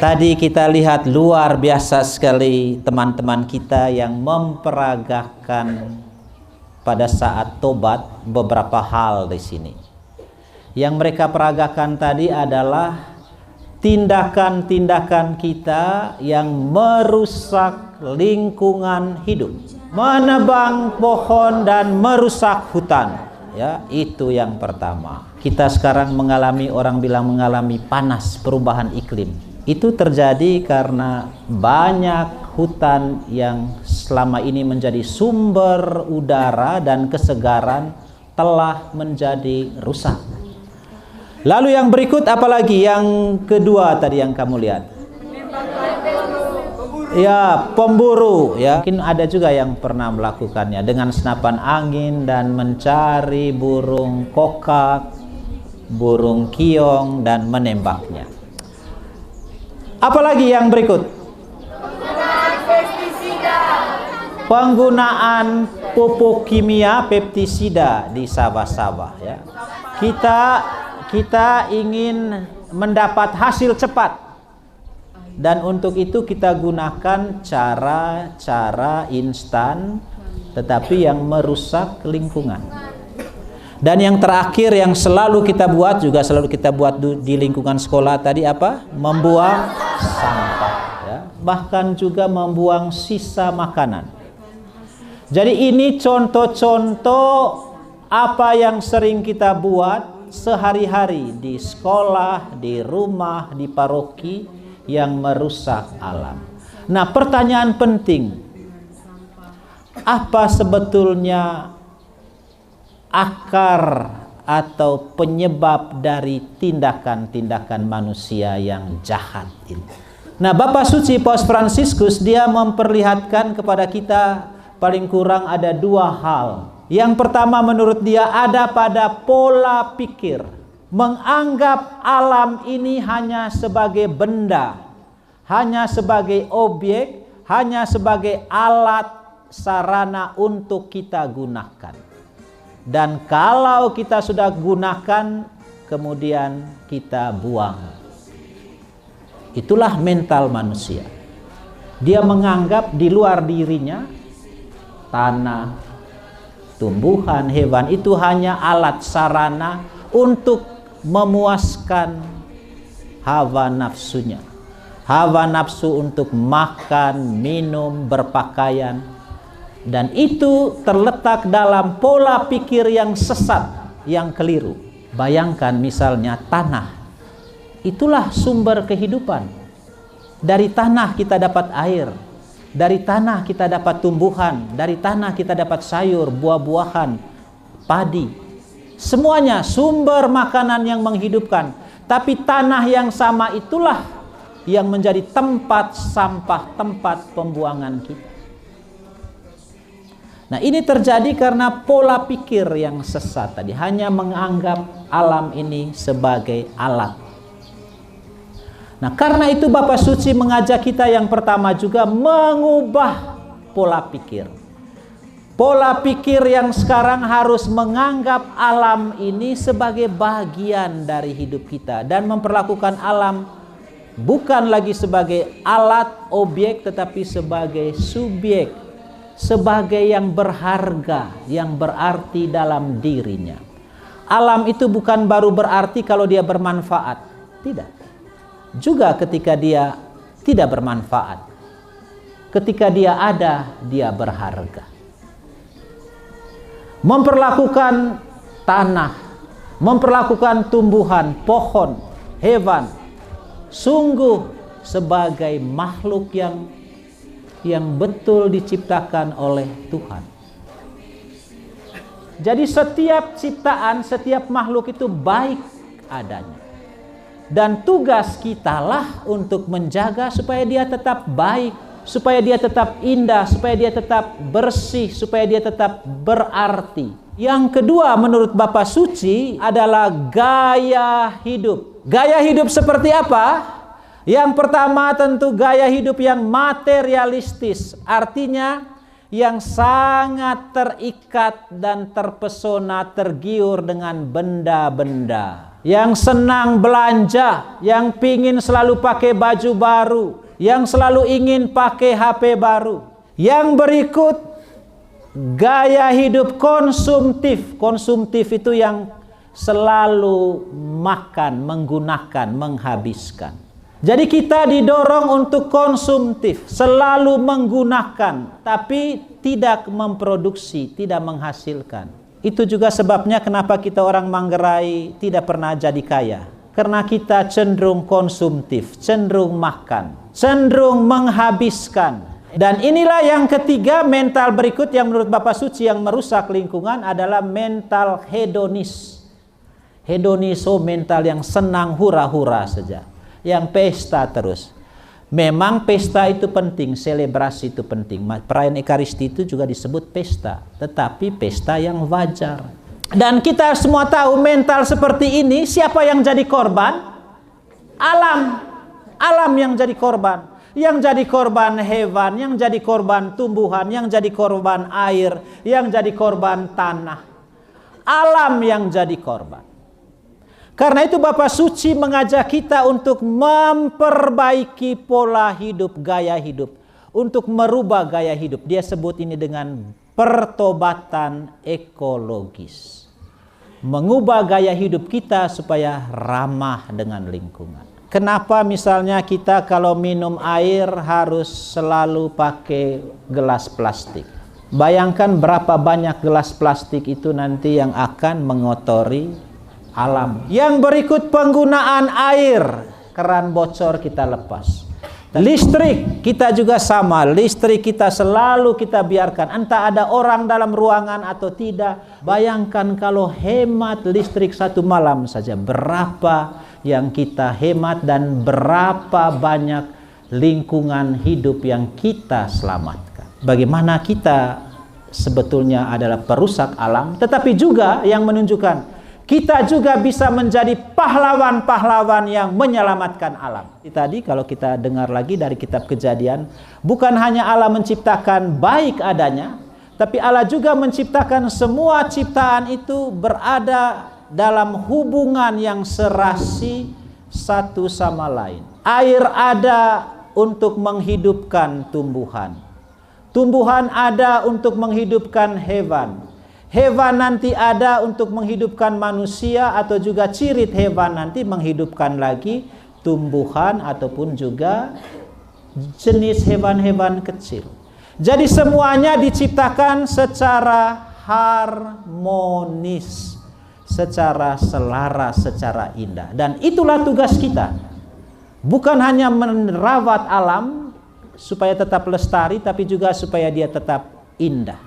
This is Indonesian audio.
Tadi kita lihat luar biasa sekali teman-teman kita yang memperagakan pada saat tobat beberapa hal di sini. Yang mereka peragakan tadi adalah tindakan-tindakan kita yang merusak lingkungan hidup, menebang pohon dan merusak hutan. Ya, itu yang pertama. Kita sekarang orang bilang mengalami panas, perubahan iklim. Itu terjadi karena banyak hutan yang selama ini menjadi sumber udara dan kesegaran telah menjadi rusak. Lalu yang berikut apalagi? Yang kedua tadi yang kamu lihat. Ya, pemburu ya. Mungkin ada juga yang pernah melakukannya dengan senapan angin dan mencari burung kokak, burung kiong dan menembaknya. Apalagi yang berikut? Penggunaan pestisida. Penggunaan pupuk kimia pestisida di sawah-sawah ya. Kita ingin mendapat hasil cepat. Dan untuk itu kita gunakan cara-cara instan tetapi yang merusak lingkungan. Dan yang terakhir yang selalu kita buat di lingkungan sekolah tadi apa? Membuang sampah ya. Bahkan juga membuang sisa makanan. Jadi ini contoh-contoh apa yang sering kita buat sehari-hari di sekolah, di rumah, di paroki yang merusak alam. Nah, pertanyaan penting. Apa sebetulnya akar atau penyebab dari tindakan-tindakan manusia yang jahat ini? Nah, Bapak Suci Paus Fransiskus dia memperlihatkan kepada kita paling kurang ada dua hal. Yang pertama menurut dia ada pada pola pikir. Menganggap alam ini hanya sebagai benda, hanya sebagai objek, hanya sebagai alat sarana untuk kita gunakan. Dan kalau kita sudah gunakan, kemudian kita buang. Itulah mental manusia. Dia menganggap di luar dirinya, tanah, tumbuhan, hewan itu hanya alat sarana untuk memuaskan hawa nafsunya. Hawa nafsu untuk makan, minum, berpakaian. Dan itu terletak dalam pola pikir yang sesat, yang keliru. Bayangkan misalnya tanah. Itulah sumber kehidupan. Dari tanah kita dapat air. Dari tanah kita dapat tumbuhan. Dari tanah kita dapat sayur, buah-buahan, padi. Semuanya sumber makanan yang menghidupkan. Tapi tanah yang sama itulah yang menjadi tempat sampah, tempat pembuangan kita. Nah, ini terjadi karena pola pikir yang sesat tadi, hanya menganggap alam ini sebagai alat. Nah, karena itu Bapak Suci mengajak kita yang pertama juga mengubah pola pikir. Pola pikir yang sekarang harus menganggap alam ini sebagai bagian dari hidup kita dan memperlakukan alam bukan lagi sebagai alat, objek, tetapi sebagai subjek, sebagai yang berharga, yang berarti dalam dirinya. Alam itu bukan baru berarti kalau dia bermanfaat, tidak. Juga ketika dia tidak bermanfaat. Ketika dia ada, dia berharga. Memperlakukan tanah, memperlakukan tumbuhan, pohon, hewan, sungguh sebagai makhluk yang betul diciptakan oleh Tuhan. Jadi setiap ciptaan, setiap makhluk itu baik adanya. Dan tugas kitalah untuk menjaga supaya dia tetap baik, supaya dia tetap indah, supaya dia tetap bersih, supaya dia tetap berarti. Yang kedua menurut Bapak Suci adalah gaya hidup. Gaya hidup seperti apa? Yang pertama tentu gaya hidup yang materialistis. Artinya yang sangat terikat dan terpesona, tergiur dengan benda-benda, yang senang belanja, yang pingin selalu pakai baju baru, yang selalu ingin pakai HP baru. Yang berikut, gaya hidup konsumtif. Konsumtif itu yang selalu makan, menggunakan, menghabiskan. Jadi kita didorong untuk konsumtif, selalu menggunakan, tapi tidak memproduksi, tidak menghasilkan. Itu juga sebabnya kenapa kita orang Manggarai tidak pernah jadi kaya. Karena kita cenderung konsumtif, cenderung makan, cenderung menghabiskan. Dan inilah yang ketiga, mental berikut yang menurut Bapak Suci yang merusak lingkungan adalah mental hedonis. Hedonis, mental yang senang hura-hura saja, yang pesta terus. Memang pesta itu penting, selebrasi itu penting. Perayaan Ekaristi itu juga disebut pesta, tetapi pesta yang wajar. Dan kita semua tahu mental seperti ini, siapa yang jadi korban? Alam. Alam yang jadi korban. Yang jadi korban hewan, yang jadi korban tumbuhan, yang jadi korban air, yang jadi korban tanah. Alam yang jadi korban. Karena itu Bapak Suci mengajak kita untuk memperbaiki pola hidup, gaya hidup. Untuk merubah gaya hidup. Dia sebut ini dengan pertobatan ekologis. Mengubah gaya hidup kita supaya ramah dengan lingkungan. Kenapa misalnya kita kalau minum air harus selalu pakai gelas plastik? Bayangkan berapa banyak gelas plastik itu nanti yang akan mengotori alam. Yang berikut, penggunaan air. Keran bocor kita lepas. Listrik kita juga sama. Listrik kita selalu kita biarkan, entah ada orang dalam ruangan atau tidak. Bayangkan kalau hemat listrik satu malam saja, berapa yang kita hemat dan berapa banyak lingkungan hidup yang kita selamatkan. Bagaimana kita sebetulnya adalah perusak alam, tetapi juga yang menunjukkan kita juga bisa menjadi pahlawan-pahlawan yang menyelamatkan alam. Tadi kalau kita dengar lagi dari kitab Kejadian, bukan hanya Allah menciptakan baik adanya, tapi Allah juga menciptakan semua ciptaan itu berada dalam hubungan yang serasi satu sama lain. Air ada untuk menghidupkan tumbuhan. Tumbuhan ada untuk menghidupkan hewan. Hewan nanti ada untuk menghidupkan manusia, atau juga cirit hewan nanti menghidupkan lagi tumbuhan ataupun juga jenis hewan-hewan kecil. Jadi semuanya diciptakan secara harmonis, secara selaras, secara indah. Dan itulah tugas kita. Bukan hanya merawat alam supaya tetap lestari, tapi juga supaya dia tetap indah.